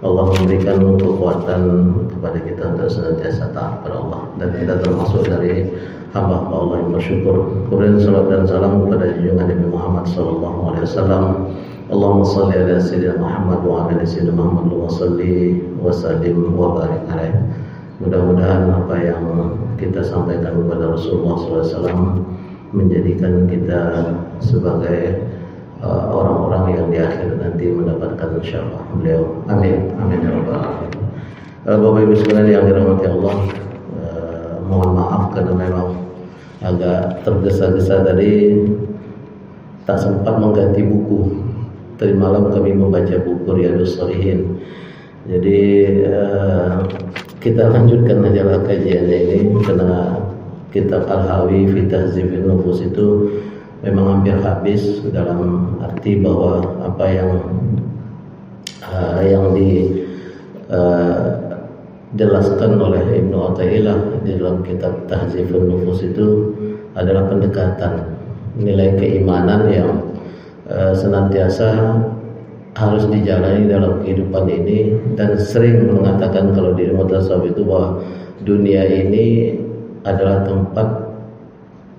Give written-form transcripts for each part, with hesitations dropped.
Allah memberikan kekuatan kepada kita untuk senantiasa taat kepada Allah, dan kita termasuk dari hamba Allah yang bersyukur. Kemudian salat dan salam kepada junjungan Nabi Muhammad sallallahu alaihi wasallam. Allahumma shalli ala sayyidina Muhammad wa ala sayyidina Muhammad wa salli wa sallim wa barik alaihi. Mudah-mudahan apa yang kita sampaikan kepada Rasulullah SAW menjadikan kita sebagai orang-orang yang di akhir nanti mendapatkan syafaat beliau. Amin. Amin ya rabbal alamin. Bapak Ibu sekalian yang dirahmati Allah, mohon maaf karena memang agak tergesa-gesa tadi, tak sempat mengganti buku. Tadi malam kami membaca buku Riyadhus Shalihin. Jadi kita lanjutkan aja kajiannya ini, karena kitab Al-Hawi fi Tahdzibin Nufus itu memang hampir habis, dalam arti bahwa apa yang dijelaskan oleh Ibnu Athaillah di dalam kitab Tahdzibun Nufus itu adalah pendekatan nilai keimanan yang senantiasa harus dijalani dalam kehidupan ini, dan sering mengatakan kalau di ilmu tasawuf itu bahwa dunia ini adalah tempat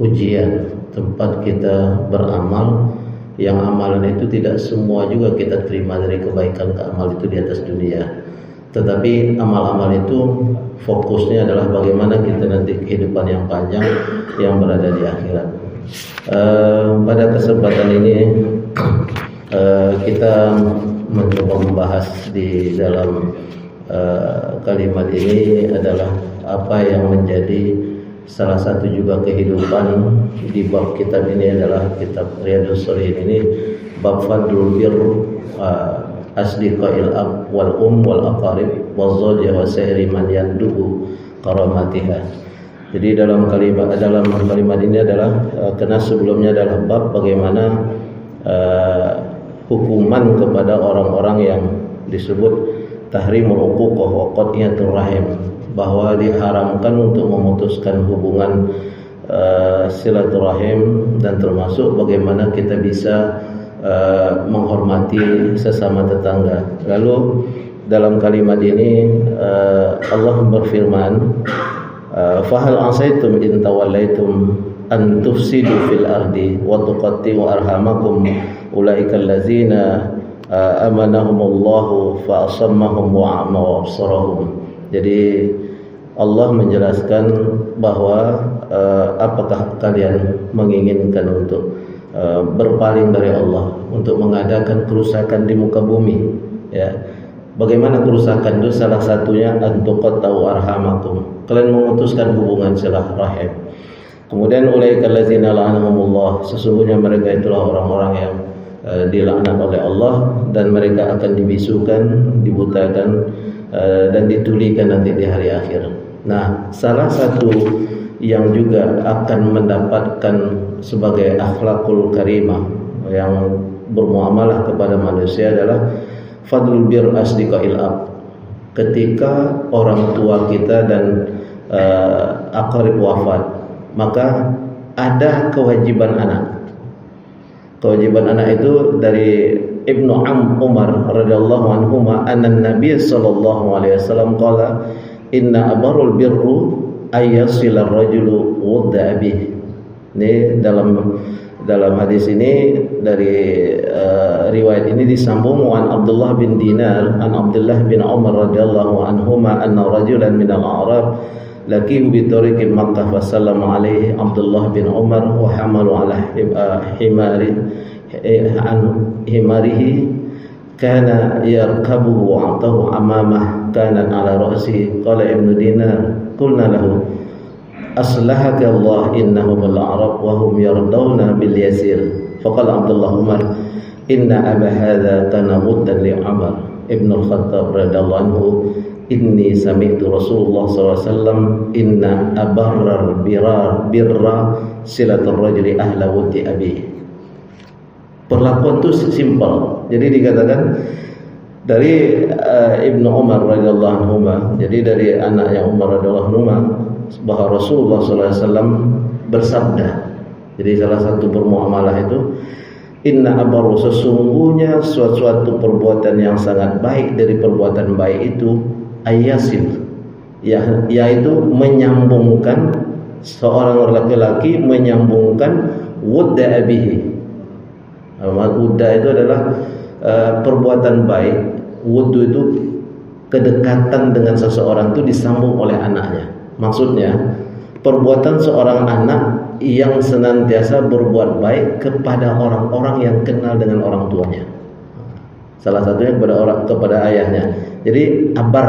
ujian, tempat kita beramal, yang amalan itu tidak semua juga kita terima dari kebaikan ke amal itu di atas dunia, tetapi amal-amal itu fokusnya adalah bagaimana kita nanti kehidupan yang panjang yang berada di akhirat. Pada kesempatan ini kita mencoba membahas di dalam kalimat ini adalah apa yang menjadi salah satu juga kehidupan di bab kitab ini, adalah kitab Riyadhus Shalihin ini, bab fadlul birr asdiqail ab wal wal aqarib wal zawja wa sa'iri man yandubu karamatiha. Jadi dalam kalimat ini adalah karena sebelumnya adalah bab bagaimana hukuman kepada orang-orang yang disebut tahrimul uquqah wa qati'atur rahim, bahwa diharamkan untuk memutuskan hubungan silaturahim, dan termasuk bagaimana kita bisa menghormati sesama tetangga. Lalu dalam kalimat ini Allah berfirman, fahal asaitum in tawallaitum an tufsidu fil ardi wa tuqatti'u arhamakum ulaika allazina amanahumullahu fa asammahum wa a'ma absarahum. Jadi Allah menjelaskan bahwa apakah kalian menginginkan untuk berpaling dari Allah, untuk mengadakan kerusakan di muka bumi, ya. Bagaimana kerusakan itu? Salah satunya antuqatta'u arhamakum, kalian memutuskan hubungan silaturahim. Kemudian ulaika allazina la'anahumullah, sesungguhnya mereka itulah orang-orang yang dilaknat oleh Allah, dan mereka akan dibisukan, dibutakan, dan ditulikan nanti di hari akhir. Nah, salah satu yang juga akan mendapatkan sebagai akhlakul karimah yang bermuamalah kepada manusia adalah fadlul bir asdiqail ab. Ketika orang tua kita dan aqarib wafat, maka ada kewajiban anak. Kewajiban anak itu dari Ibnu Umar radhiyallahu anhuma, anna Nabi sallallahu alaihi wasallam qala inna abarul birru ayyasila ar-rajulu wudda abih. Ini dalam hadis ini, dari riwayat ini disambung an Abdullah bin Dinar an Abdullah bin Umar radhiyallahu anhuma anna rajulan minal a'rab laqihu bi tariqi Makkah fa sallama alaihi Abdullah bin Umar wa hamalu ala himarihi kana yarkabuhu wa atahu amamah kana ala ra'si. Qala Ibnu Dinar qulna lahu aslahaka Allah innahum al-a'rab wa hum yardawna bil yasir. Faqala Abdullah Umar inna aba hadha kana muddan li Umar ibn al-Khattab radhiyallahu anhu inni sami'tu Rasulullah SAW inna abarrar birra silatul rajuli ahla wuddi abi. Perlakuan itu simpel. Jadi dikatakan dari Ibnu Umar radhiyallahu anhu, jadi dari anaknya Umar radhiyallahu anhu, bahwa Rasulullah SAW bersabda. Jadi salah satu bermuamalah itu Inna abarru, sesungguhnya suatu perbuatan yang sangat baik dari perbuatan baik itu ayasil, yaitu menyambungkan seorang laki-laki, menyambungkan wudda abihi. Wudda itu adalah perbuatan baik. Wuddu itu kedekatan dengan seseorang itu disambung oleh anaknya. Maksudnya perbuatan seorang anak yang senantiasa berbuat baik kepada orang-orang yang kenal dengan orang tuanya. Salah satunya kepada ayahnya. Jadi abar.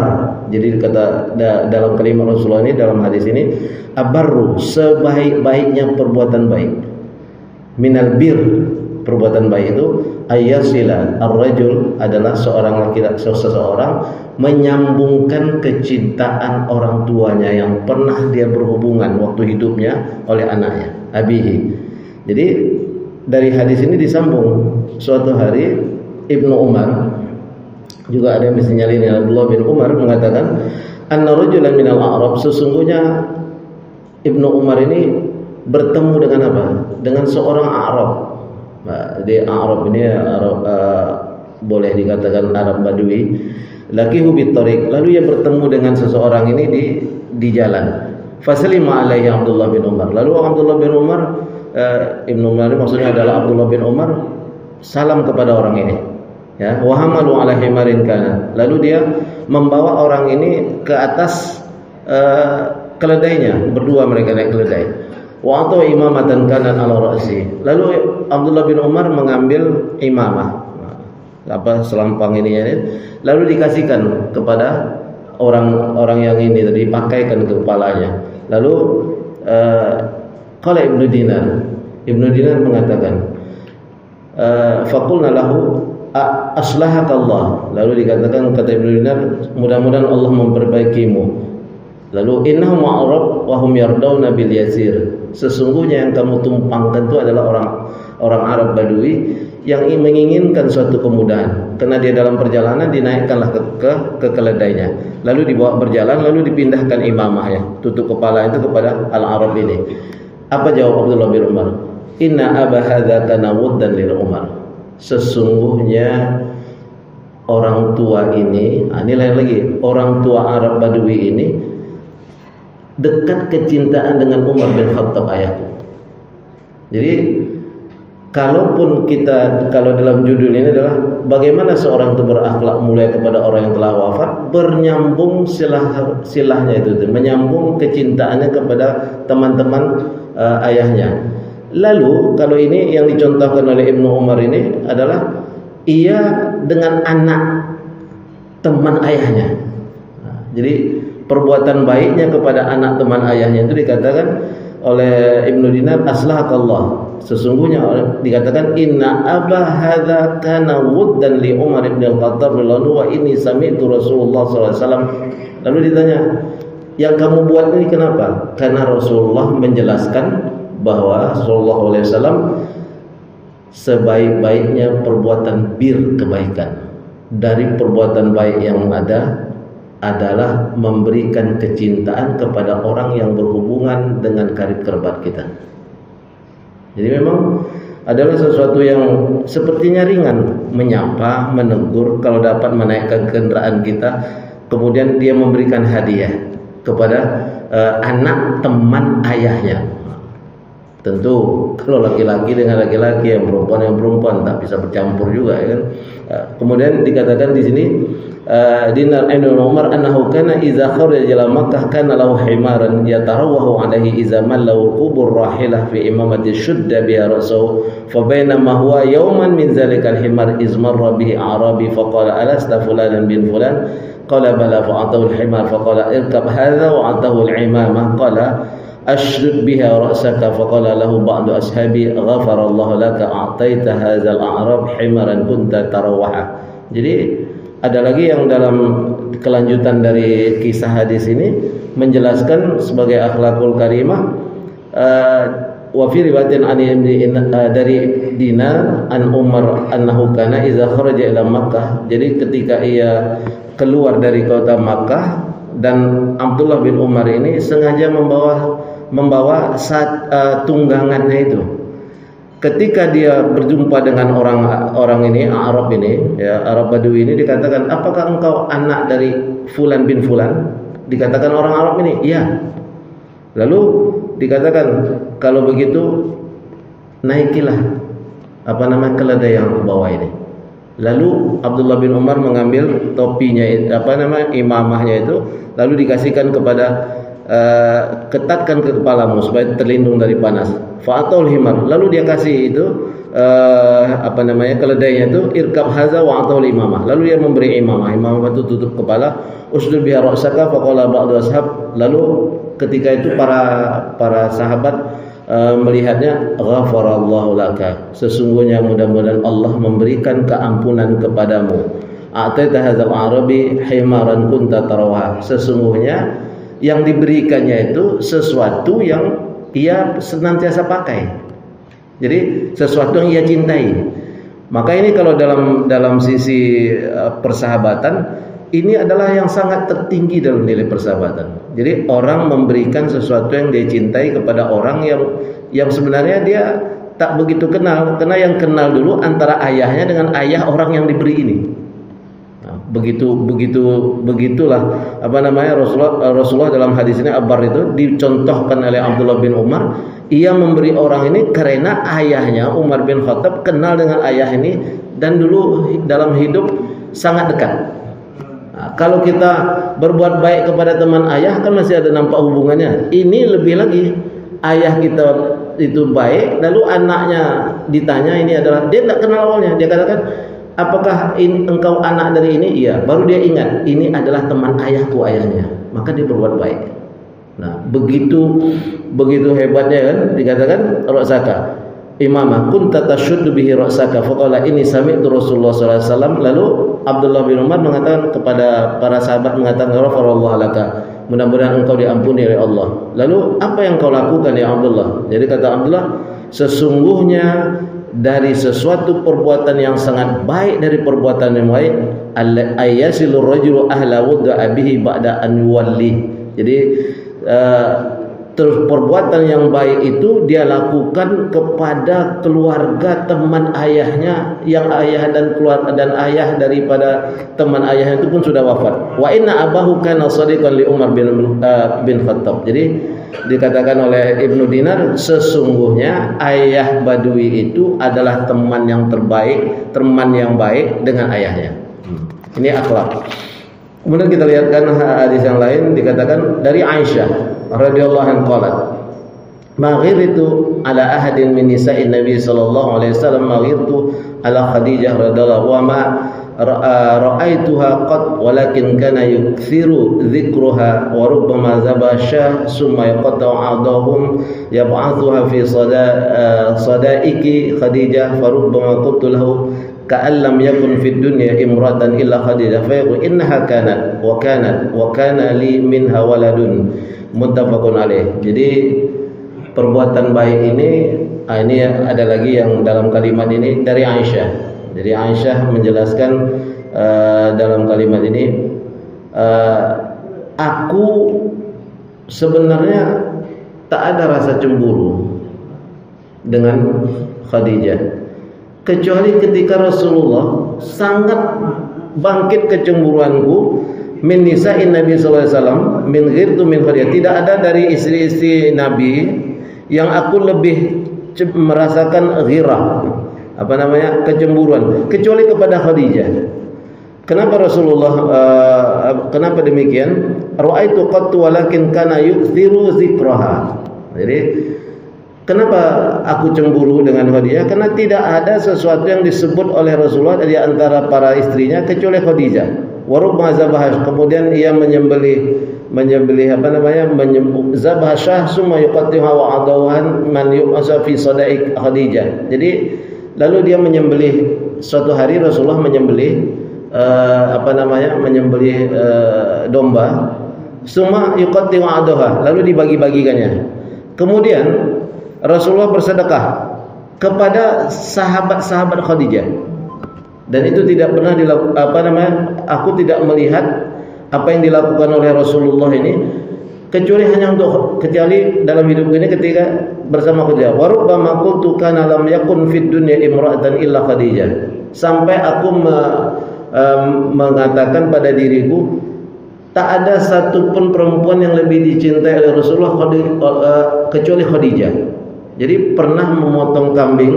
Jadi kata dalam kalimat Rasulullah ini, dalam hadis ini, abarru, sebaik-baiknya perbuatan baik. Minal bir, perbuatan baik itu ayyasila ar-rajul, adalah seseorang menyambungkan kecintaan orang tuanya yang pernah dia berhubungan waktu hidupnya oleh anaknya, abihi. Jadi dari hadis ini disambung, suatu hari Ibnu Umar, juga ada yang bisa nyalin, Abdullah bin Umar mengatakan, anna rajulan minal a'rab, sesungguhnya Ibnu Umar ini bertemu dengan apa? Dengan seorang Arab. Nah, di Arab ini boleh dikatakan Arab Badui. Lakihu bitariq, lalu ia bertemu dengan seseorang ini di jalan. Fasalima alaihi Abdullah bin Umar. Lalu Abdullah bin Umar, Ibnu Umar maksudnya adalah Abdullah bin Umar, salam kepada orang ini. Ya, wa hamalu ala himarin kana. Lalu dia membawa orang ini ke atas keledainya, berdua mereka naik keledai. Wa atau imamatan kanan ala ra'si. Lalu Abdullah bin Umar mengambil imamah, selampang ini ya, lalu dikasihkan kepada orang yang ini tadi, dipakaikan ke kepalanya. Lalu qala Ibnu Dinar mengatakan, faqulna lahu aslahakallah. Lalu dikatakan, kata Ibnu Dinar, mudah-mudahan Allah memperbaikimu. Lalu innahum Arab wa hum yardawna bil yasir, sesungguhnya yang kamu tumpangkan itu adalah orang Arab Badui yang menginginkan suatu kemudahan. Karena dia dalam perjalanan, dinaikkanlah ke keledainya, lalu dibawa berjalan, lalu dipindahkan imamahnya, tutup kepala itu kepada al-Arab ini. Apa jawab Abdullah bin Umar? Inna aba hadza kana wuddan lil Umar, sesungguhnya orang tua ini, ini lain lagi, orang tua Arab Badui ini dekat kecintaan dengan Umar bin Khattab ayahku. Jadi kalau dalam judul ini adalah bagaimana seorang itu berakhlak mulia kepada orang yang telah wafat, bernyambung silahnya itu, menyambung kecintaannya kepada teman-teman ayahnya. Lalu kalau ini yang dicontohkan oleh Ibnu Umar ini adalah ia dengan anak teman ayahnya. Jadi perbuatan baiknya kepada anak teman ayahnya itu dikatakan oleh Ibnu Dinar aslahakallah, sesungguhnya dikatakan inna aba hadza kana wuddan li Umar bin Al-Khattab radhiyallahu wa inni sami'tu Rasulullah sallallahu alaihi wasallam. Lalu ditanya, yang kamu buat ini kenapa? Karena Rasulullah menjelaskan bahwa sallallahu alaihi wasallam sebaik-baiknya perbuatan bir, kebaikan dari perbuatan baik yang ada adalah memberikan kecintaan kepada orang yang berhubungan dengan karib kerabat kita. Jadi memang adalah sesuatu yang sepertinya ringan, menyapa, menegur, kalau dapat menaikkan kendaraan kita, kemudian dia memberikan hadiah kepada anak teman ayahnya. Tentu kalau laki-laki dengan laki-laki, yang perempuan tak bisa bercampur juga, ya kan. Kemudian dikatakan di sini Dinar Ibnu Umar annahu kana idza kharaja ila Makkah kana lahu himaran yatarawwahu alaihi idza mallahu qubur rahilah fi imamati shudda bi ra'sahu fa bainama huwa yawman min zalikal himar izmarra bihi arabi faqala alasta fulanan bin fulan qala bala fa'atahu al-himar faqala irkab hadha wa atahu al-imamah qala ashrib biha ra'saka faqala lahu ba'du ashabi ghafarallahu laka a'taita hadzal a'rab himaran kunta tarawwaha. Jadi ada lagi yang dalam kelanjutan dari kisah hadis ini menjelaskan sebagai akhlakul karimah. Wa fi riwayatin dari Dinar an Umar annahu kana idza kharaja ila Makkah. Jadi ketika ia keluar dari kota Makkah, dan Abdullah bin Umar ini sengaja membawa tunggangannya itu. ketika dia berjumpa dengan orang ini, Arab ini, ya, Arab Badui ini, dikatakan, apakah engkau anak dari Fulan bin Fulan? Dikatakan orang Arab ini, iya. Lalu dikatakan, kalau begitu naikilah keledai yang aku bawa ini. Lalu Abdullah bin Umar mengambil topinya, imamahnya itu, lalu dikasihkan kepada ketatkan ke kepalamu supaya terlindung dari panas. Fa'atul himar, lalu dia kasih itu keledainya itu, irkab haza wa atul imamah. Lalu dia memberi imamah itu tutup kepala. Usdul biha ra'saka faqala ba'du ashab. Lalu ketika itu para sahabat melihatnya, ghafarallahu laka, sesungguhnya mudah-mudahan Allah memberikan keampunan kepadamu. A'taita hadzal arabi himaran kunta tarawha, sesungguhnya yang diberikannya itu sesuatu yang ia senantiasa pakai. Jadi sesuatu yang ia cintai. Maka ini kalau dalam sisi persahabatan, ini adalah yang sangat tertinggi dalam nilai persahabatan. Jadi orang memberikan sesuatu yang dia cintai kepada orang yang sebenarnya dia tak begitu kenal, karena yang kenal dulu antara ayahnya dengan ayah orang yang diberi ini. Nah, begitulah Rasulullah dalam hadis ini, Abbar itu dicontohkan oleh Abdullah bin Umar. Ia memberi orang ini karena ayahnya Umar bin Khattab kenal dengan ayah ini dan dulu dalam hidup sangat dekat. Nah, kalau kita berbuat baik kepada teman ayah kan masih ada nampak hubungannya. Ini lebih lagi, ayah kita itu baik, lalu anaknya ditanya, ini adalah, dia tidak kenal awalnya, dia katakan, apakah engkau anak dari ini? Iya. Baru dia ingat, ini adalah teman ayahku, ayahnya. Maka dia berbuat baik. Nah, begitu hebatnya kan, dikatakan ra'saka imamah kunta tashuddu bihi ra'saka faqala inni sami'tu Rasulullah sallallahu alaihi wasallam. Lalu Abdullah bin Umar mengatakan kepada para sahabat, mengatakan ghafarallahu laka, mudah-mudahan engkau diampuni oleh Allah. Lalu apa yang kau lakukan ya Abdullah? Jadi kata Abdullah, sesungguhnya dari sesuatu perbuatan yang sangat baik, dari perbuatan yang baik, ayyasilur rajulu ahla wudda abihi ba'da an yuwalli. Jadi perbuatan yang baik itu dia lakukan kepada keluarga teman ayahnya, yang ayah dan keluarga dan ayah daripada teman ayahnya itu pun sudah wafat. Wa inna abahu kana sadiqan li Umar bin Khattab. Jadi dikatakan oleh Ibnu Dinar, sesungguhnya ayah Badui itu adalah teman yang terbaik, teman yang baik dengan ayahnya. Ini akhlak. Kemudian kita lihatkan hadis yang lain, dikatakan dari Aisyah radhiyallahu anha qalat, ma ghirtu ala ahadin min nisa'in nabi sallallahu alaihi wasallam, ma ghirtu ala Khadijah radhiyallahu wa ma ra'aituha qad walakin kana yukthiru dzikruha wa rubbama zabasha summa yaqta'u 'adahum yab'athuha fi sadaiki Khadijah fa rubbama qultu lahu ka'an lam yakun fid dunya imratan illa Khadijah fa yaqul innaha kanat wa kana li minha waladun, muttafaqun alaih. Jadi perbuatan baik ini ada lagi yang dalam kalimat ini dari Aisyah. Jadi Aisyah menjelaskan dalam kalimat ini, aku sebenarnya tak ada rasa cemburu dengan Khadijah, kecuali ketika Rasulullah sangat bangkit kecemburuanku min nisa'in Nabi sallallahu alaihi wasallam min ghirtu min Khadijah. Tidak ada dari istri-istri Nabi yang aku lebih merasakan ghirah, kecemburuan, kecuali kepada Khadijah. Kenapa Rasulullah kenapa demikian? Ra'aitu qattu walakin kana yukthiru zikraha. Jadi kenapa aku cemburu dengan Khadijah? Karena tidak ada sesuatu yang disebut oleh Rasulullah dari antara para istrinya kecuali Khadijah. Warubma zabah, kemudian ia menyembelih zabah syah summa yuqattiha wa adawan man yu'asa fi sadaik Khadijah. Jadi lalu dia menyembelih, suatu hari Rasulullah menyembelih domba, summa yuqattiha wa adaha, lalu dibagi-bagikannya. Kemudian Rasulullah bersedekah kepada sahabat-sahabat Khadijah, dan itu tidak pernah dilakukan. Aku tidak melihat apa yang dilakukan oleh Rasulullah ini kecuali dalam hidup ini ketika bersama Khadijah. Wa rubbama qultu kana lam yakun fid dunya imra'atan illa Khadijah. Sampai aku mengatakan pada diriku, tak ada satupun perempuan yang lebih dicintai oleh Rasulullah kecuali Khadijah. Jadi pernah memotong kambing,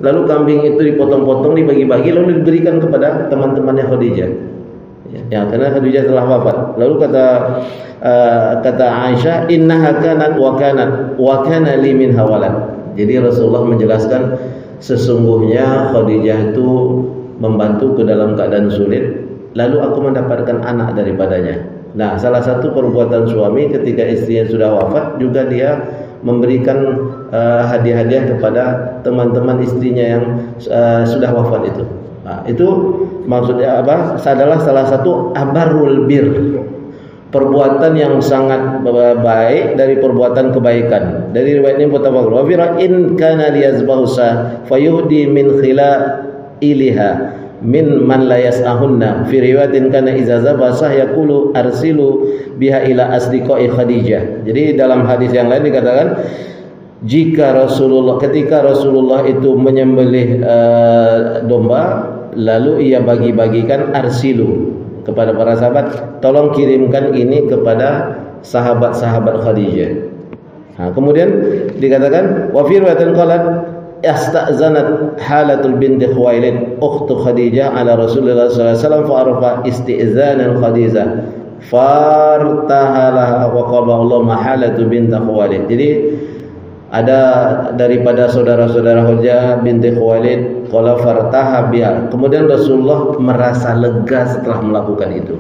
lalu kambing itu dipotong-potong, dibagi-bagi, lalu diberikan kepada teman-temannya Khadijah. Ya, karena Khadijah telah wafat. Lalu kata Aisyah, innaha kanat wa kana li minha walad. Jadi Rasulullah menjelaskan sesungguhnya Khadijah itu membantuku dalam keadaan sulit, lalu aku mendapatkan anak daripadanya. Nah, salah satu perbuatan suami ketika istrinya sudah wafat juga dia memberikan hadiah-hadiah kepada teman-teman istrinya yang sudah wafat itu. Nah, itu maksudnya apa? Adalah salah satu abarul bir, perbuatan yang sangat baik dari perbuatan kebaikan. Dari riwayat ini mutafaq. Wa fi in kana liyazbahu sa fayuhdi min khilailiha min man la yas'ahunna. Fi riwayatin kana idza zabasah yaqulu arsilu biha ila asdiqai Khadijah. Jadi dalam hadis yang lain dikatakan ketika Rasulullah itu menyembelih domba, lalu ia bagi-bagikan arsilu kepada para sahabat, tolong kirimkan ini kepada sahabat-sahabat Khadijah. Nah, kemudian dikatakan wa fi riwayatin qalat istazanat Halatul binti Khuwailid ukhtu Khadijah ala Rasulullah sallallahu alaihi wasallam fa arfa isti'zanan Khadijah fartahala wa qala Allah Halatu binti Khuwailid. Jadi ada daripada saudara-saudara Khadijah binti Khuwailid qala fartaha biha. Kemudian Rasulullah merasa lega setelah melakukan itu.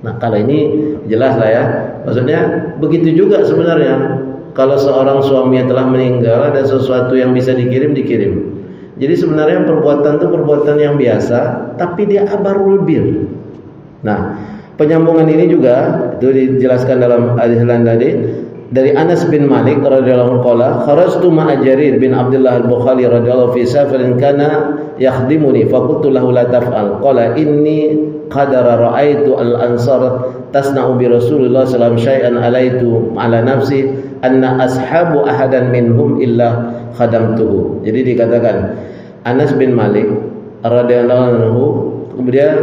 Nah, kalau ini jelas lah ya. Maksudnya begitu juga sebenarnya kalau seorang suami yang telah meninggal ada sesuatu yang bisa dikirim. Jadi sebenarnya perbuatan itu perbuatan yang biasa, tapi dia abarul bir. Nah, penyambungan ini juga itu dijelaskan dalam hadis lain tadi dari Anas bin Malik radhiyallahu anhu qala kharajtu ma'a Jarir bin Abdullah al-Bukhari radhiyallahu fi safarin kana yakhdimuni fa qultu lahu la taf'al qala inni qad ra'aitu al-ansar tasna'u bi Rasulillah sallallahu alaihi wasallam syai'an alaitu ala nafsi anna ashabu ahadan minhum illa khadamtuhu. Jadi dikatakan Anas bin Malik radhiyallahu anhu kemudian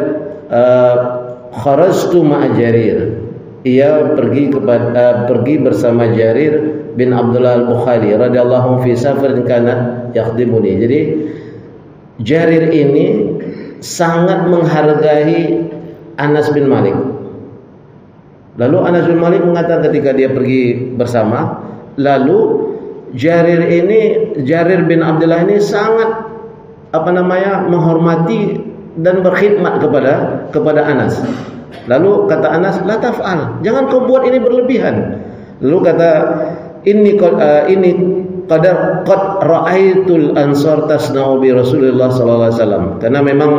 kharajtu ma'a Jarir, ia pergi bersama Jarir bin Abdullah al-Bukhari radhiyallahu fi safarin kana yakhdimuni. Jadi Jarir ini sangat menghargai Anas bin Malik. Lalu Anas bin Malik mengatakan ketika dia pergi bersama, lalu Jarir bin Abdullah ini sangat menghormati dan berkhidmat kepada Anas. Lalu kata Anas, la taf'al, jangan kau buat ini berlebihan. Lalu kata ini qad ra'aitul ansar tasna'u bi Rasulillah sallallahu alaihi wasallam. Karena memang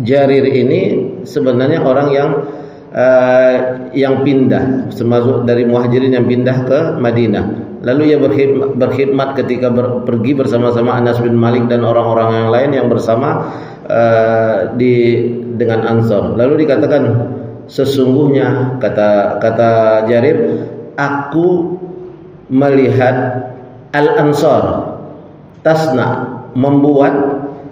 Jarir ini sebenarnya orang yang pindah, termasuk dari Muhajirin yang pindah ke Madinah. Lalu ia berkhidmat ketika pergi bersama-sama Anas bin Malik dan orang-orang yang lain yang bersama dengan Ansar. Lalu dikatakan sesungguhnya kata Jarir, aku melihat Al-Ansar tasna membuat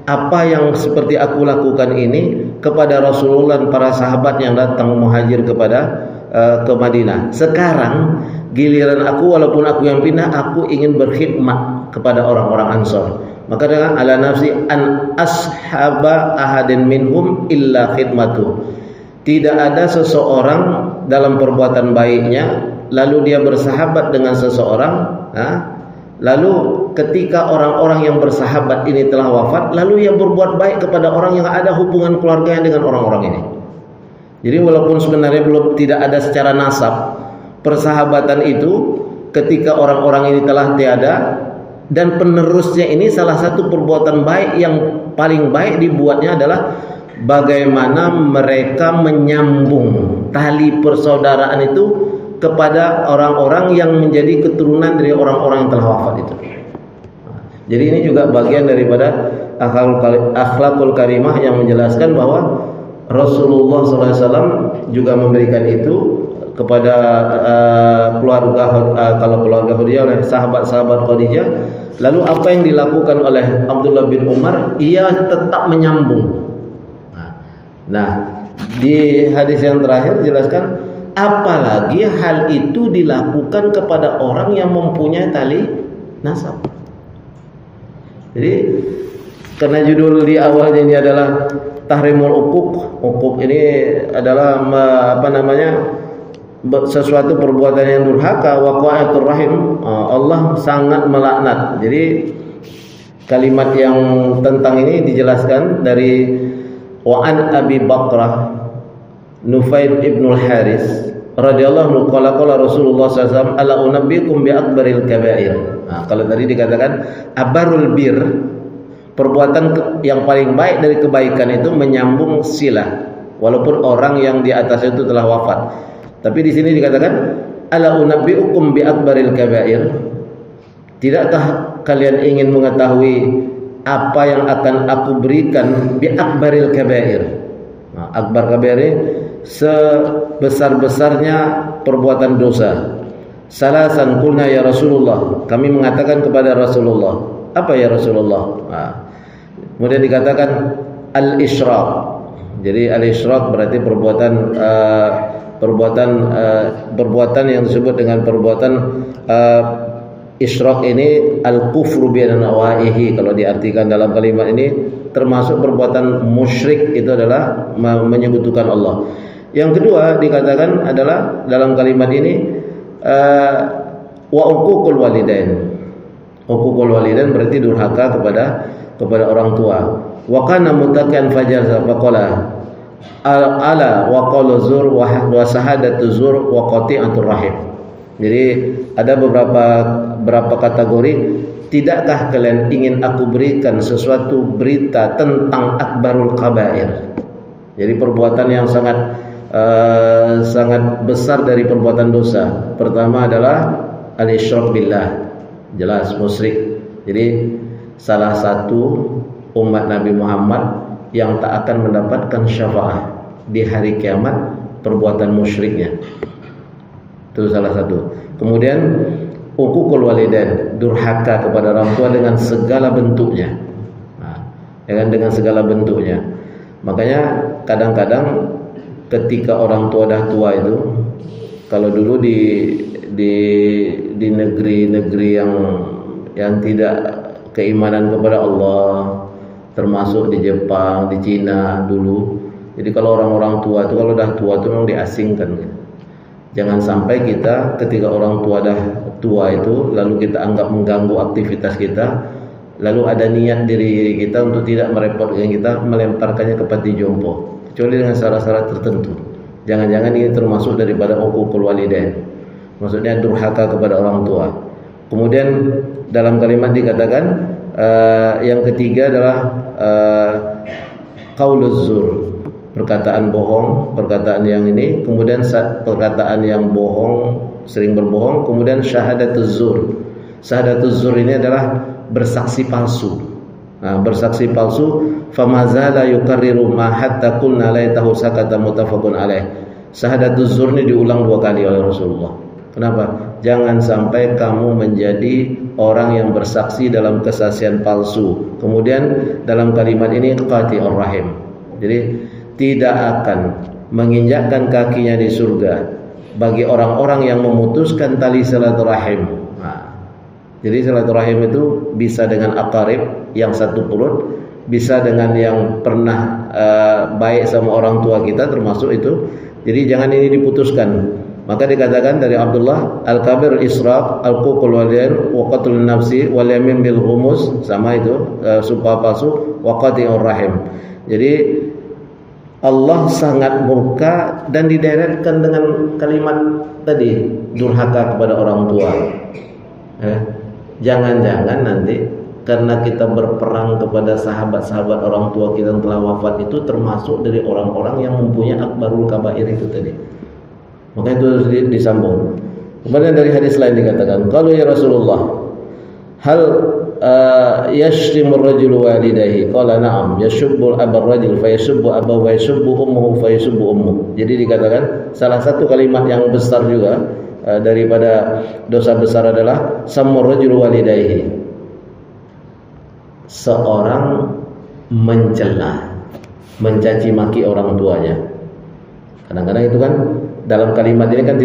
apa yang seperti aku lakukan ini kepada Rasulullah dan para sahabat yang datang muhajir ke Madinah. Sekarang giliran aku, walaupun aku yang pindah, aku ingin berkhidmat kepada orang-orang Ansar. Maka dengan ala nafsi an ashaba ahadin minhum illa khidmatu. Tidak ada seseorang dalam perbuatan baiknya lalu dia bersahabat dengan seseorang, lalu ketika orang-orang yang bersahabat ini telah wafat, lalu ia berbuat baik kepada orang yang ada hubungan keluarganya dengan orang-orang ini. Jadi walaupun sebenarnya tidak ada secara nasab persahabatan itu, ketika orang-orang ini telah tiada dan penerusnya ini, salah satu perbuatan baik yang paling baik dibuatnya adalah bagaimana mereka menyambung tali persaudaraan itu kepada orang-orang yang menjadi keturunan dari orang-orang yang telah wafat itu. Jadi ini juga bagian daripada akhlakul karimah yang menjelaskan bahwa Rasulullah SAW juga memberikan itu kepada keluarga kalau keluarga Khadijah oleh sahabat-sahabat Khadijah. Lalu apa yang dilakukan oleh Abdullah bin Umar? Ia tetap menyambung. Nah, di hadis yang terakhir jelaskan, apalagi hal itu dilakukan kepada orang yang mempunyai tali nasab. Jadi karena judul di awalnya ini adalah tahrimul uquq. Uquq ini adalah sesuatu perbuatan yang durhaka, waqa'atur rahim. Allah sangat melaknat. Jadi kalimat yang tentang ini dijelaskan dari Wa'an Abi Bakrah Nufaid ibn al-Haris radhiyallahu anhu qala Rasulullah SAW ala unabbikum bi akbaril kabair. Nah, kalau tadi dikatakan abarul bir, perbuatan yang paling baik dari kebaikan itu menyambung silah walaupun orang yang di atas itu telah wafat. Tapi di sini dikatakan ala unabbiukum bi akbaril kabair. Tidakkah kalian ingin mengetahui apa yang akan aku berikan bi akbaril kabair? Nah, akbar kabair ini sebesar-besarnya perbuatan dosa. Salasan qulna ya Rasulullah. Kami mengatakan kepada Rasulullah, apa ya Rasulullah? Nah, kemudian dikatakan al-isyraq. Jadi al-isyraq berarti perbuatan yang disebut dengan perbuatan isyraq ini al-kufru bi anwa'ihi. Kalau diartikan dalam kalimat ini termasuk perbuatan musyrik, itu adalah menyekutukan Allah. Yang kedua dikatakan adalah dalam kalimat ini wa uququl walidain. Uququl walidain berarti durhaka kepada orang tua. Wa kana mutaqian fajar faqala ala wa qala zur wa sahadatu zur wa qati'atur rahim. Jadi ada beberapa kategori. Tidakkah kalian ingin aku berikan sesuatu berita tentang akbarul kabair? Jadi perbuatan yang sangat besar dari perbuatan dosa. Pertama adalah al-isyrak billah, jelas musyrik. Jadi salah satu umat Nabi Muhammad yang tak akan mendapatkan syafaat di hari kiamat perbuatan musyriknya. Itu salah satu. Kemudian uququl walidain, durhaka kepada orang tua dengan segala bentuknya. Nah, dengan segala bentuknya. Makanya kadang-kadang ketika orang tua dah tua itu, kalau dulu di negeri-negeri yang tidak keimanan kepada Allah, termasuk di Jepang, di Cina dulu. Jadi kalau orang-orang tua itu kalau dah tua itu memang diasingkan. Jangan sampai kita ketika orang tua dah tua itu lalu kita anggap mengganggu aktivitas kita, lalu ada niat diri kita untuk tidak merepotkan kita, melemparkannya ke panti jompo, kecuali dengan syarat-syarat tertentu. Jangan-jangan ini termasuk daripada uququl walidain, maksudnya durhaka kepada orang tua. Kemudian dalam kalimat dikatakan yang ketiga adalah qauluz zur, perkataan bohong, perkataan yang ini, kemudian perkataan yang bohong, sering berbohong, kemudian syahadatuz zur. Syahadatuz zur ini adalah bersaksi palsu. Nah, bersaksi palsu, famazala yukarriru ma hatta qulna laitahu sakata muttafaqun alaih. Syahadatuz zur ini diulang 2 kali oleh Rasulullah. Kenapa? Jangan sampai kamu menjadi orang yang bersaksi dalam kesaksian palsu. Kemudian dalam kalimat ini qati'ur rahim. Jadi tidak akan menginjakkan kakinya di surga bagi orang-orang yang memutuskan tali silaturahim. Nah, jadi silaturahim itu bisa dengan aqarib yang satu perut, bisa dengan yang pernah baik sama orang tua kita, termasuk itu. Jadi jangan ini diputuskan. Maka dikatakan dari Abdullah, al-kabir israq, al-ququl walidain, wa qatlun nafsi, wal yamin bil ghumus, sama itu sumpah palsu, wa qati'ur rahim. Jadi Allah sangat murka dan dideretkan dengan kalimat tadi, durhaka kepada orang tua. Jangan-jangan nanti karena kita berperang kepada sahabat-sahabat orang tua kita yang telah wafat itu termasuk dari orang-orang yang mempunyai akbarul kabair itu tadi. Maka itu harus disambung. Kemudian dari hadis lain dikatakan, kalau ya Rasulullah, hal yashtimu ar-rajulu walidayhi qala na'am yashubbu abar rajul fa yashubbu abahu wa yashubbu ummuhu fa yashubbu ummuhu. Jadi dikatakan salah satu kalimat yang besar juga daripada dosa besar adalah sammur rajulu walidayhi, seorang mencela, mencaci maki orang tuanya. Kadang-kadang itu kan dalam kalimat ini kan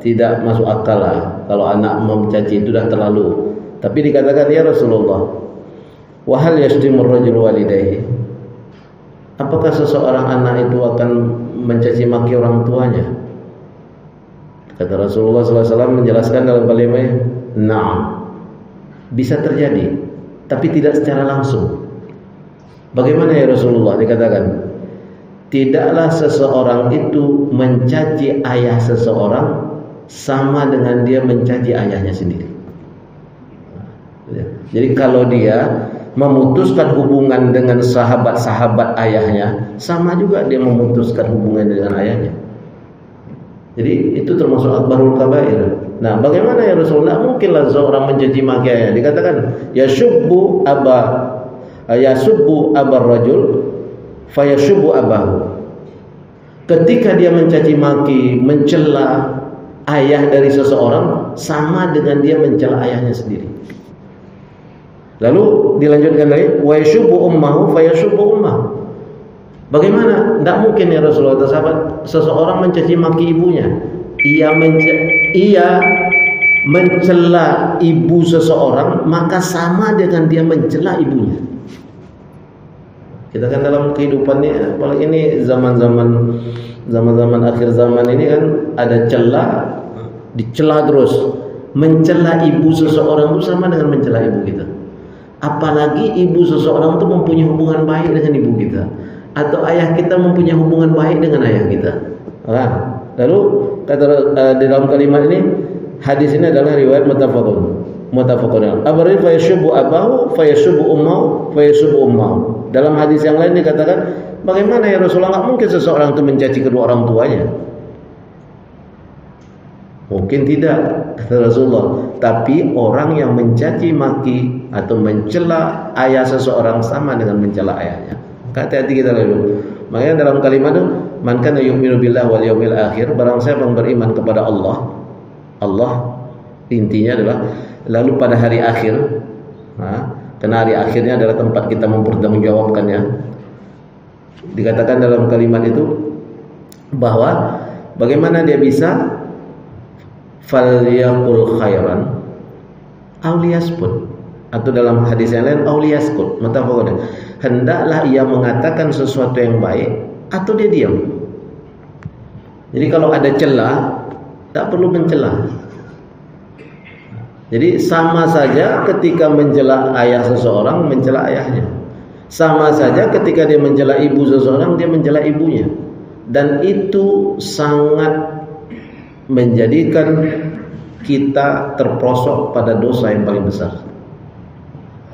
tidak masuk akal lah kalau anak mencaci itu dah terlalu. Tapi dikatakan ya Rasulullah, wa hal yashtimur rajulu walidayhi, apakah seseorang anak itu akan mencaci maki orang tuanya? Kata Rasulullah SAW menjelaskan dalam kalimatnya, na'am, bisa terjadi, tapi tidak secara langsung. Bagaimana ya Rasulullah? Dikatakan, tidaklah seseorang itu mencaci ayah seseorang sama dengan dia mencaci ayahnya sendiri. Jadi kalau dia memutuskan hubungan dengan sahabat-sahabat ayahnya, sama juga dia memutuskan hubungan dengan ayahnya. Jadi itu termasuk akbarul kabair. Nah, bagaimana ya Rasulullah? Mungkinlah seorang mencaci maki ayahnya. Dikatakan yasubbu abar rajul fayasubbu abahu. Ketika dia mencaci maki, mencela ayah dari seseorang, sama dengan dia mencela ayahnya sendiri. Lalu dilanjutkan lagi, wa yashubbu ummahu fayashubbu ummahu. Bagaimana? Tidak mungkin ya Rasulullah, sahabat, seseorang mencaci maki ibunya. Ia mencela ibu seseorang, maka sama dengan dia mencela ibunya. Kita kan dalam kehidupannya, apalagi ini zaman-zaman akhir zaman ini kan ada dicela terus. Mencela ibu seseorang itu sama dengan mencela ibu kita. Apalagi ibu seseorang itu mempunyai hubungan baik dengan ibu kita, atau ayah kita mempunyai hubungan baik dengan ayah kita. Lalu kata di dalam kalimat ini, hadis ini adalah riwayat muttafaqun. Abarin fa yashubbu abahu fa yashubbu ummahu fa yashubbu ummahu. Dalam hadis yang lain dikatakan, bagaimana ya Rasulullah, nggak mungkin seseorang itu mencaci kedua orang tuanya. Mungkin tidak, kata Rasulullah. Tapi orang yang mencaci maki atau mencela ayah seseorang sama dengan mencela ayahnya. Hati-hati kita lalu. Makanya dalam kalimat itu, man kana yu'minu billahi wal yawmil akhir, barang siapa yang beriman kepada Allah intinya adalah lalu pada hari akhir. Karena hari akhirnya adalah tempat kita mempertanggungjawabkannya. Dikatakan dalam kalimat itu bahwa bagaimana dia bisa falyaqul khairan aw liyaskut, atau dalam hadis yang lain aw liyaskut, hendaklah ia mengatakan sesuatu yang baik atau dia diam. Jadi kalau ada celah, tak perlu mencela. Jadi sama saja ketika mencela ayah seseorang, mencela ayahnya. Sama saja ketika dia mencela ibu seseorang, dia mencela ibunya. Dan itu sangat menjadikan kita terprosok pada dosa yang paling besar.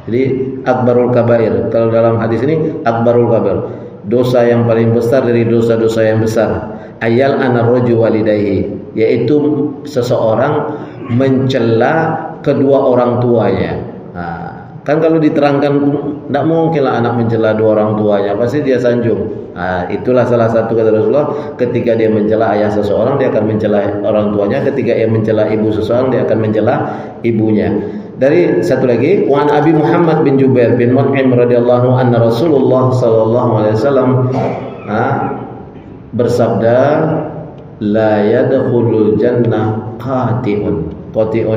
Jadi akbarul kabair, kalau dalam hadis ini akbarul kabair, dosa yang paling besar dari dosa-dosa yang besar, ayal anarroju walidayhi, yaitu seseorang mencela kedua orang tuanya. Kan kalau diterangkan, tidak mungkinlah anak mencela dua orang tuanya, pasti dia sanjung. Itulah salah satu kata Rasulullah, ketika dia mencela ayah seseorang, dia akan mencela orang tuanya. Ketika ia mencela ibu seseorang, dia akan mencela ibunya. Dari satu lagi, wa an Abi Muhammad bin Jubair bin Mut'im radhiyallahu anna Rasulullah sallallahu alaihi wasallam bersabda, la yadkhulul jannah qati'un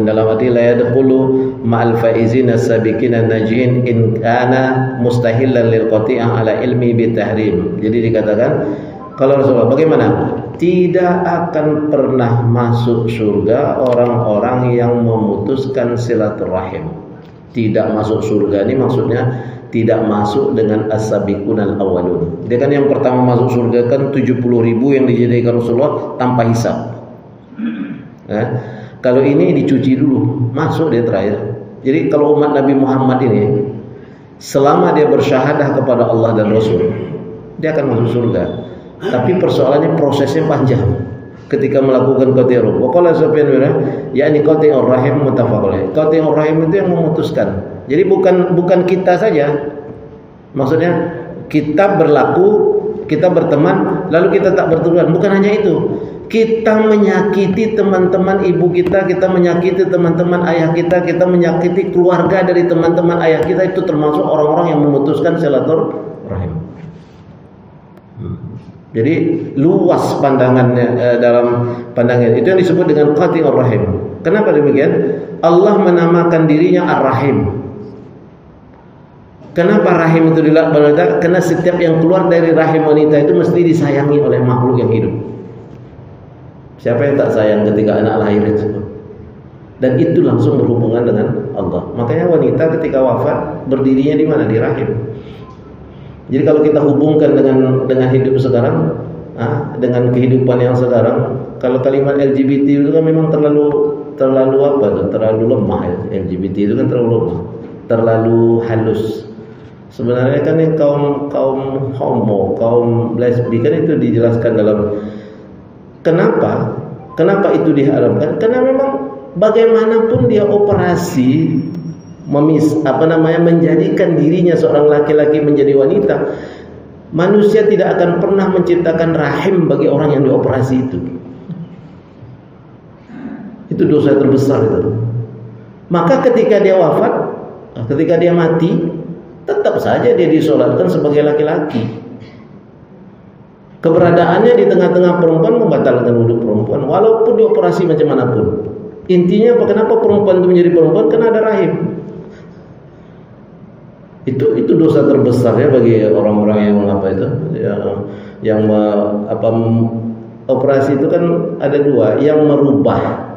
dalam arti la yadkhulu ma'al faizin as-sabiqin an-najin in kana mustahillan lil qati'ah ala ilmi bitahrim. Jadi dikatakan, kalau Rasulullah bagaimana? Tidak akan pernah masuk surga orang-orang yang memutuskan silaturahim. Tidak masuk surga ini maksudnya tidak masuk dengan as-sabiqun al-awwalun. Dia kan yang pertama masuk surga kan 70.000 yang dijadikan Rasulullah tanpa hisab. Kalau ini dicuci dulu, masuk dia terakhir. Jadi kalau umat Nabi Muhammad ini, selama dia bersyahadah kepada Allah dan Rasul, dia akan masuk surga. Tapi persoalannya prosesnya panjang. ketika melakukan qati'ur rahim. Wa qala Sufyan bin yakni qati'ur rahim muttafaq alaih. Qati'ur rahim itu yang memutuskan. Jadi bukan kita saja. Maksudnya kita berlaku, kita berteman, lalu kita tak berteman. Bukan hanya itu. Kita menyakiti teman-teman ibu kita, kita menyakiti teman-teman ayah kita, kita menyakiti keluarga dari teman-teman ayah kita, itu termasuk orang-orang yang memutuskan silaturahim. Jadi luas pandangannya dalam pandangan itu yang disebut dengan qati'ur rahim. Kenapa demikian? Allah menamakan dirinya Ar-Rahim. Kenapa rahim itu dilaknat? Karena setiap yang keluar dari rahim wanita itu mesti disayangi oleh makhluk yang hidup. Siapa yang tak sayang ketika anak lahir itu? Dan itu langsung berhubungan dengan Allah. Makanya wanita ketika wafat berdirinya di mana? Di rahim. Jadi kalau kita hubungkan dengan hidup sekarang, dengan kehidupan yang sekarang, kalau kalimat LGBT itu kan memang terlalu apa tuh? Terlalu lemah ya. LGBT itu kan terlalu lemah, terlalu halus. Sebenarnya kan yang kaum homo, kaum lesbi kan itu dijelaskan dalam kenapa itu diharamkan? Karena memang bagaimanapun dia operasi menjadikan dirinya seorang laki-laki menjadi wanita, manusia tidak akan pernah menciptakan rahim bagi orang yang dioperasi itu. Itu dosa terbesar itu. Maka ketika dia wafat, ketika dia mati, tetap saja dia disolatkan sebagai laki-laki. Keberadaannya di tengah-tengah perempuan membatalkan wudhu perempuan, walaupun dioperasi macam manapun. Intinya apa? Kenapa perempuan itu menjadi perempuan? Karena ada rahim. Itu dosa terbesar ya bagi orang-orang yang operasi itu kan ada dua, yang merubah.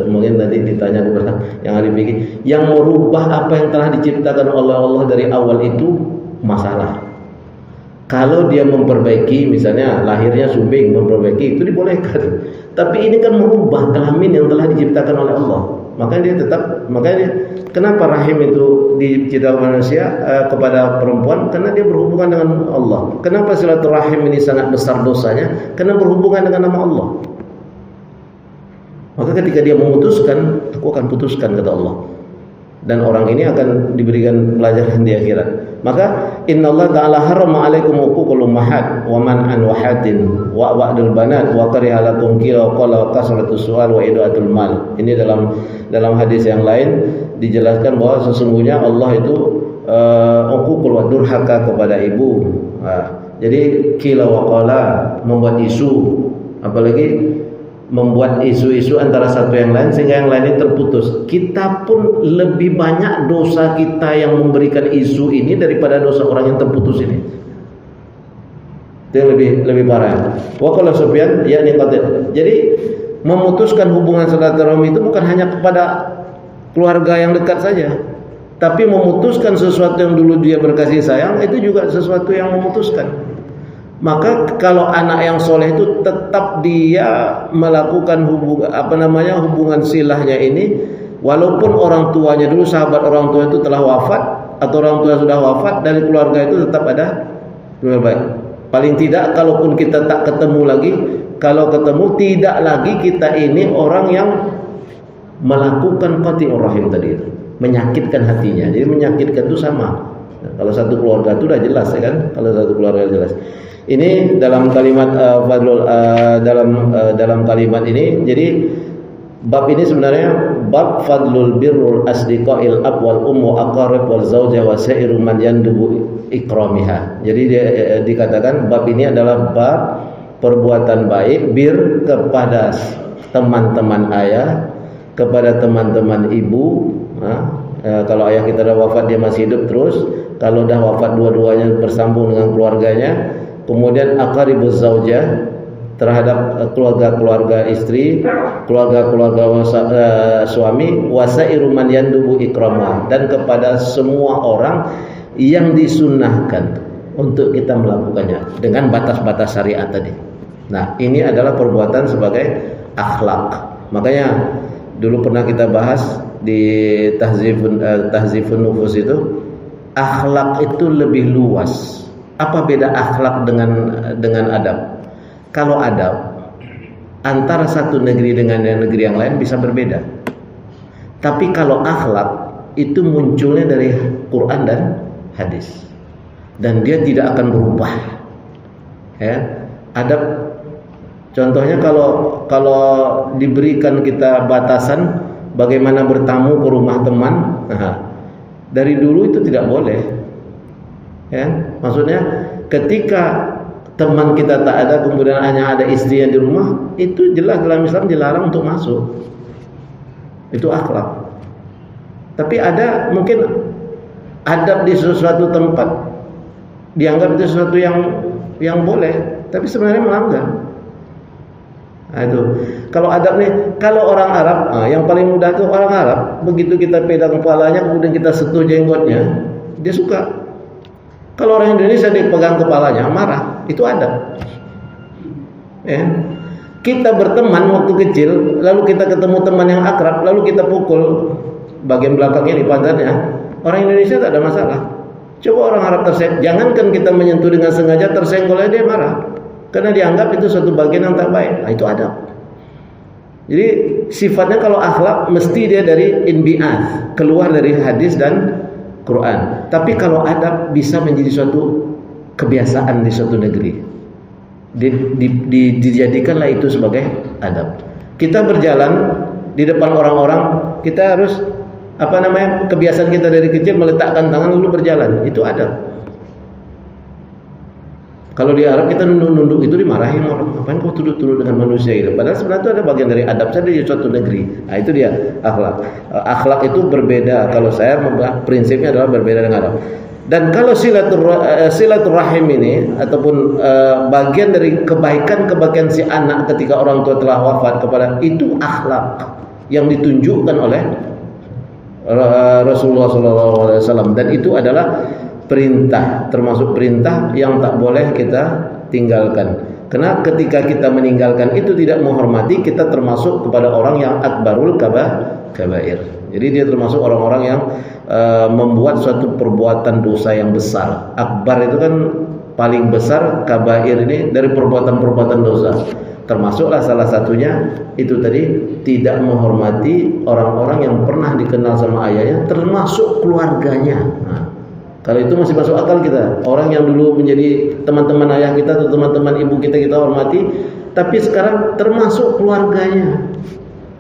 Mungkin nanti ditanya kepada yang ahli fikih, yang merubah apa yang telah diciptakan oleh Allah dari awal itu masalah. Kalau dia memperbaiki, misalnya lahirnya sumbing, memperbaiki, itu dibolehkan. Tapi ini kan merubah kelamin yang telah diciptakan oleh Allah. Makanya kenapa rahim itu diciptakan manusia kepada perempuan? Karena dia berhubungan dengan Allah. Kenapa silaturahim ini sangat besar dosanya? Karena berhubungan dengan nama Allah. Maka ketika dia memutuskan, aku akan putuskan, kata Allah. Dan orang ini akan diberikan pelajaran di akhirat. Maka innallaha ta'ala harrama 'alaikum uququl ummahat wa man'an wahatin wa wa'dul banat wa kariha lakum qila qala kasratus su'al wa idatul mal. Ini dalam hadis yang lain dijelaskan bahwa sesungguhnya Allah itu uququl wa durhaka kepada ibu. Jadi qila wa qala membuat isu, apalagi membuat isu-isu antara satu yang lain sehingga yang lainnya terputus. Kita pun lebih banyak dosa kita yang memberikan isu ini daripada dosa orang yang terputus ini. Itu yang lebih parah. Wa qala Sufyan yakni qati'. Jadi memutuskan hubungan silaturahmi itu bukan hanya kepada keluarga yang dekat saja, tapi memutuskan sesuatu yang dulu dia berkasih sayang itu juga sesuatu yang memutuskan. Maka kalau anak yang soleh itu tetap dia melakukan hubungan silahnya ini, walaupun orang tuanya dulu, sahabat orang tua itu telah wafat atau orang tua sudah wafat, dari keluarga itu tetap ada keluarga baik. Paling tidak kalaupun kita tak ketemu lagi, kalau ketemu tidak lagi kita ini orang yang melakukan qati'ur rahim tadi itu, menyakitkan hatinya. Jadi menyakitkan itu sama. Nah, kalau satu keluarga itu sudah jelas ya kan? Kalau satu keluarga jelas. Ini dalam kalimat dalam kalimat ini, jadi bab ini sebenarnya bab fadlul birrul asdiqail ab wal ummu aqarib wal zauja wa sa'iru man yandubu ikramiha. Jadi dikatakan bab ini adalah bab perbuatan baik bir kepada teman-teman ayah, kepada teman-teman ibu. Kalau ayah kita dah wafat dia masih hidup terus, kalau dah wafat dua-duanya bersambung dengan keluarganya. Kemudian aqaribuz zaujah terhadap keluarga-keluarga istri, keluarga-keluarga suami, wasairu man yandubu ikrama, dan kepada semua orang yang disunnahkan untuk kita melakukannya dengan batas-batas syariat tadi. Nah, ini adalah perbuatan sebagai akhlak. Makanya dulu pernah kita bahas di tahzifun nufus itu, akhlak itu lebih luas. Apa beda akhlak dengan adab? Kalau adab antara satu negeri dengan negeri yang lain bisa berbeda. Tapi kalau akhlak itu munculnya dari Quran dan hadis, dan dia tidak akan berubah. Ya, adab. Contohnya kalau diberikan kita batasan bagaimana bertamu ke rumah teman, dari dulu itu tidak boleh. Ya, maksudnya ketika teman kita tak ada, kemudian hanya ada istri yang di rumah, itu jelas dalam Islam dilarang untuk masuk. Itu akhlak. Tapi ada mungkin adab di sesuatu tempat dianggap itu sesuatu yang boleh, tapi sebenarnya melanggar. Nah, itu. Kalau adab nih, kalau orang Arab, yang paling mudah itu orang Arab, begitu kita pegang kepalanya, kemudian kita sentuh jenggotnya, dia suka. Kalau orang Indonesia dipegang kepalanya, marah. Itu adab. Ya. Kita berteman waktu kecil, lalu kita ketemu teman yang akrab, lalu kita pukul bagian belakangnya di pantatnya. Orang Indonesia tak ada masalah. Coba orang Arab tersenggol, jangankan kita menyentuh dengan sengaja, tersenggol aja dia marah. Karena dianggap itu suatu bagian yang tak baik. Nah, itu adab. Jadi sifatnya kalau akhlak mesti dia dari inbi'at, keluar dari hadis dan Quran. Tapi kalau adab bisa menjadi suatu kebiasaan di suatu negeri. Dijadikanlah itu sebagai adab. Kita berjalan di depan orang-orang, kita harus kebiasaan kita dari kecil meletakkan tangan lalu berjalan. Itu adab. Kalau di Arab kita nunduk-nunduk itu dimarahin orang. Ngapain kau tunduk-tunduk dengan manusia itu? Padahal sebenarnya itu ada bagian dari adab saja di suatu negeri. Nah, itu dia akhlak. Akhlak itu berbeda. Kalau saya prinsipnya adalah berbeda dengan Arab. Dan kalau silaturahim ini ataupun bagian dari kebaikan si anak ketika orang tua telah wafat kepada, itu akhlak yang ditunjukkan oleh Rasulullah SAW, dan itu adalah perintah, termasuk perintah yang tak boleh kita tinggalkan. Karena ketika kita meninggalkan itu tidak menghormati, kita termasuk kepada orang yang akbarul kabair. Jadi dia termasuk orang-orang yang membuat suatu perbuatan dosa yang besar. Akbar itu kan paling besar, kabair ini dari perbuatan-perbuatan dosa. Termasuklah salah satunya itu tadi, tidak menghormati orang-orang yang pernah dikenal sama ayahnya, termasuk keluarganya. Nah, kalau itu masih masuk akal kita. Orang yang dulu menjadi teman-teman ayah kita atau teman-teman ibu kita hormati, tapi sekarang termasuk keluarganya.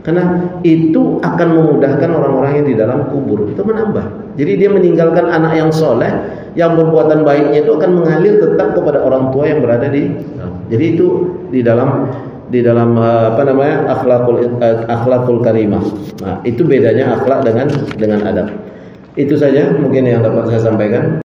Karena itu akan memudahkan orang-orang yang di dalam kubur. Itu menambah. Jadi dia meninggalkan anak yang soleh, yang berbuatan baiknya itu akan mengalir tetap kepada orang tua yang berada di. Jadi itu di dalam akhlakul karimah. Nah, itu bedanya akhlak dengan adab. Itu saja mungkin yang dapat saya sampaikan.